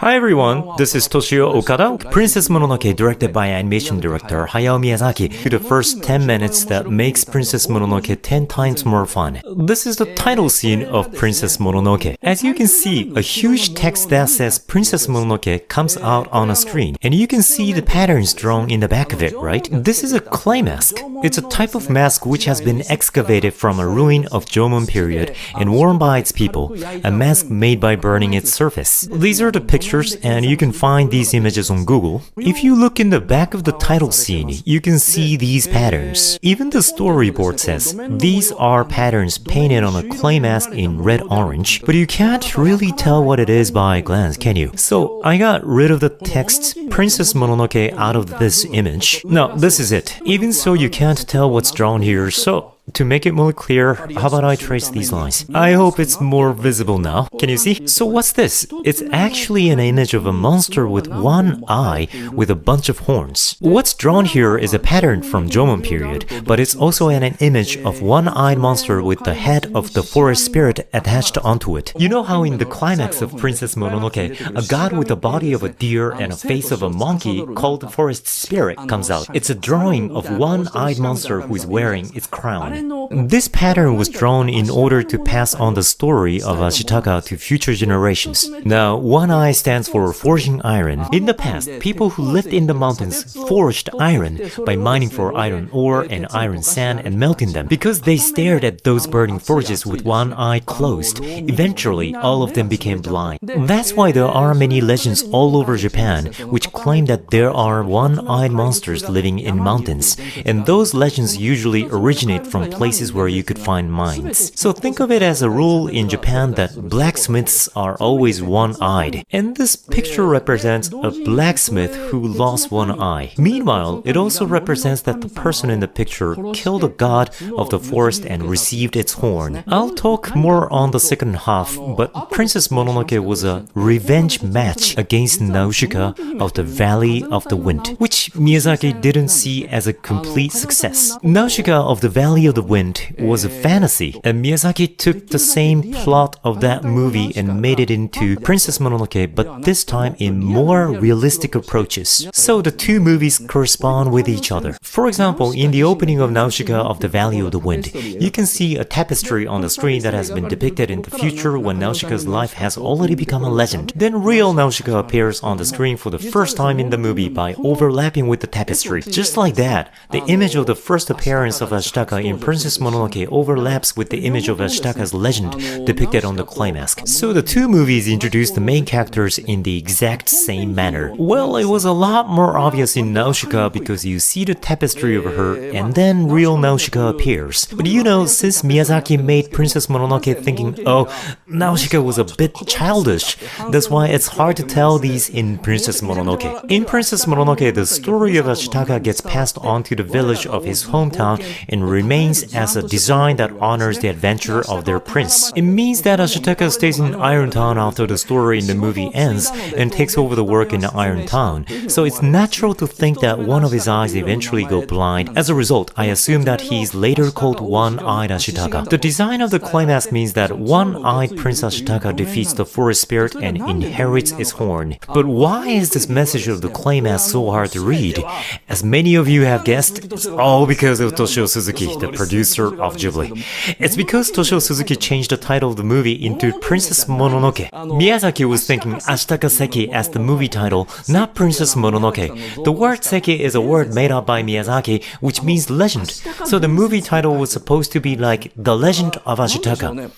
Hi everyone, this is Toshio Okada, Princess Mononoke directed by animation director Hayao Miyazaki, to the first 10 minutes that makes Princess Mononoke 10 times more fun. This is the title scene of Princess Mononoke. As you can see, a huge text that says Princess Mononoke comes out on a screen, and you can see the patterns drawn in the back of it, right? This is a clay mask. It's a type of mask which has been excavated from a ruin of Jomon period and worn by its people, a mask made by burning its surface. These are the pictures and you can find these images on Google. If you look in the back of the title scene, you can see these patterns. Even the storyboard says these are patterns painted on a clay mask in red-orange, but you can't really tell what it is by a glance, can you? So I got rid of the text Princess Mononoke out of this image. Now this is it. Even so, you can't tell what's drawn here, so to make it more clear, how about I trace these lines? I hope it's more visible now. Can you see? So what's this? It's actually an image of a monster with one eye with a bunch of horns. What's drawn here is a pattern from Jomon period, but it's also an image of one-eyed monster with the head of the forest spirit attached onto it. You know how in the climax of Princess Mononoke, a god with the body of a deer and a face of a monkey called the forest spirit comes out. It's a drawing of one-eyed monster who is wearing its crown. This pattern was drawn in order to pass on the story of Ashitaka to future generations. Now, one eye stands for forging iron. In the past, people who lived in the mountains forged iron by mining for iron ore and iron sand and melting them. Because they stared at those burning forges with one eye closed, eventually all of them became blind. That's why there are many legends all over Japan which claim that there are one-eyed monsters living in mountains, and those legends usually originate from places where you could find mines. So think of it as a rule in Japan that blacksmiths are always one-eyed. And this picture represents a blacksmith who lost one eye. Meanwhile, it also represents that the person in the picture killed a god of the forest and received its horn. I'll talk more on the second half, but Princess Mononoke was a revenge match against Nausicaa of the Valley of the Wind, which Miyazaki didn't see as a complete success. Nausicaa of the Valley of the Wind was a fantasy, and Miyazaki took the same plot of that movie and made it into Princess Mononoke, but this time in more realistic approaches. So the two movies correspond with each other. For example, in the opening of Nausicaa of the Valley of the Wind, you can see a tapestry on the screen that has been depicted in the future when Nausicaa's life has already become a legend. Then real Nausicaa appears on the screen for the first time in the movie by overlapping with the tapestry. Just like that, the image of the first appearance of Ashitaka in Princess Mononoke overlaps with the image of Ashitaka's legend depicted on the clay mask. So the two movies introduced the main characters in the exact same manner. Well, it was a lot more obvious in Nausicaa because you see the tapestry of her and then real Nausicaa appears. But you know, since Miyazaki made Princess Mononoke thinking, oh, Nausicaa was a bit childish, that's why it's hard to tell these in Princess Mononoke. In Princess Mononoke, the story of Ashitaka gets passed on to the village of his hometown and remains as a design that honors the adventure of their prince. It means that Ashitaka stays in Iron Town after the story in the movie ends and takes over the work in Iron Town, so it's natural to think that one of his eyes eventually go blind. As a result, I assume that he's later called One-Eyed Ashitaka. The design of the clay mask means that One-Eyed Prince Ashitaka defeats the forest spirit and inherits its horn. But why is this message of the clay mask so hard to read? As many of you have guessed, it's all because of Toshio Suzuki, the producer of Ghibli. It's because Toshio Suzuki changed the title of the movie into Princess Mononoke. Miyazaki was thinking Ashitaka Seki as the movie title, not Princess Mononoke. The word Seki is a word made up by Miyazaki, which means legend. So the movie title was supposed to be like The Legend of Ashitaka.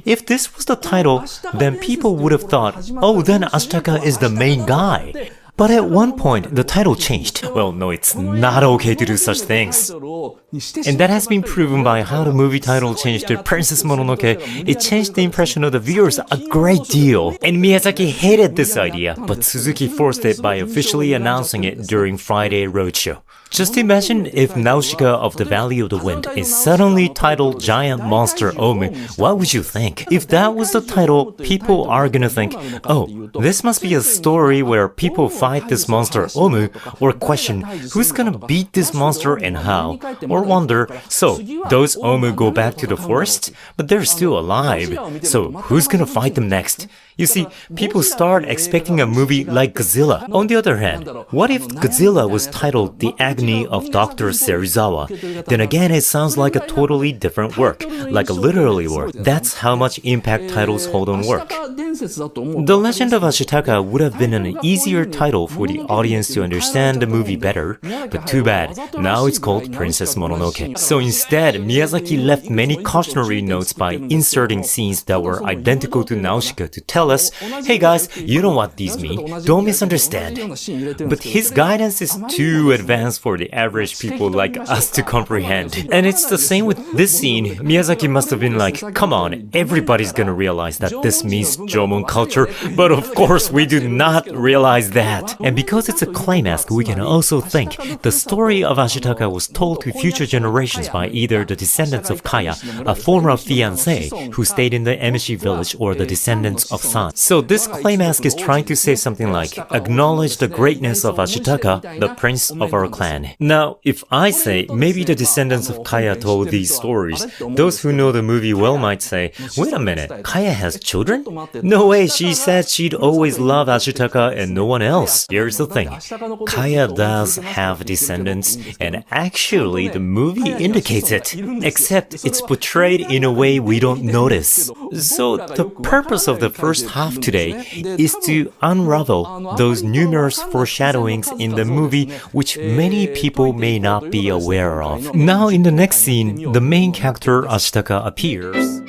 If this was the title, then people would have thought, oh, then Ashitaka is the main guy. But at one point, the title changed. Well, no, it's not okay to do such things. And that has been proven by how the movie title changed to Princess Mononoke. It changed the impression of the viewers a great deal. And Miyazaki hated this idea, but Suzuki forced it by officially announcing it during Friday Roadshow. Just imagine if Nausicaa of the Valley of the Wind is suddenly titled Giant Monster Omu. What would you think? If that was the title, people are gonna think, oh, this must be a story where people fight this monster Omu, or question, who's gonna beat this monster and how? Or wonder, so, those Omu go back to the forest? But they're still alive. So, who's gonna fight them next? You see, people start expecting a movie like Godzilla. On the other hand, what if Godzilla was titled The Agony of Dr. Serizawa? Then again, it sounds like a totally different work, like a literary work. That's how much impact titles hold on work. The Legend of Ashitaka would have been an easier title for the audience to understand the movie better, but too bad, now it's called Princess Mononoke. So instead, Miyazaki left many cautionary notes by inserting scenes that were identical to Nausicaa to tell us, hey guys, you know what these mean, don't misunderstand. But his guidance is too advanced for the average people like us to comprehend. And it's the same with this scene. Miyazaki must have been like, come on, everybody's gonna realize that this means Jomon culture, but of course we do not realize that. And because it's a climax, we can also think the story of Ashitaka was told to future generations by either the descendants of Kaya, a former fiancé who stayed in the Emishi village, or the descendants of San. So this climax is trying to say something like, acknowledge the greatness of Ashitaka, the prince of our clan. Now, if I say, maybe the descendants of Kaya told these stories, those who know the movie well might say, wait a minute, Kaya has children? No way, she said she'd always love Ashitaka and no one else. Here's the thing, Kaya does have descendants, and actually the movie indicates it, except it's portrayed in a way we don't notice. So the purpose of the first half today is to unravel those numerous foreshadowings in the movie which many people may not be aware of. Now in the next scene, the main character Ashitaka appears.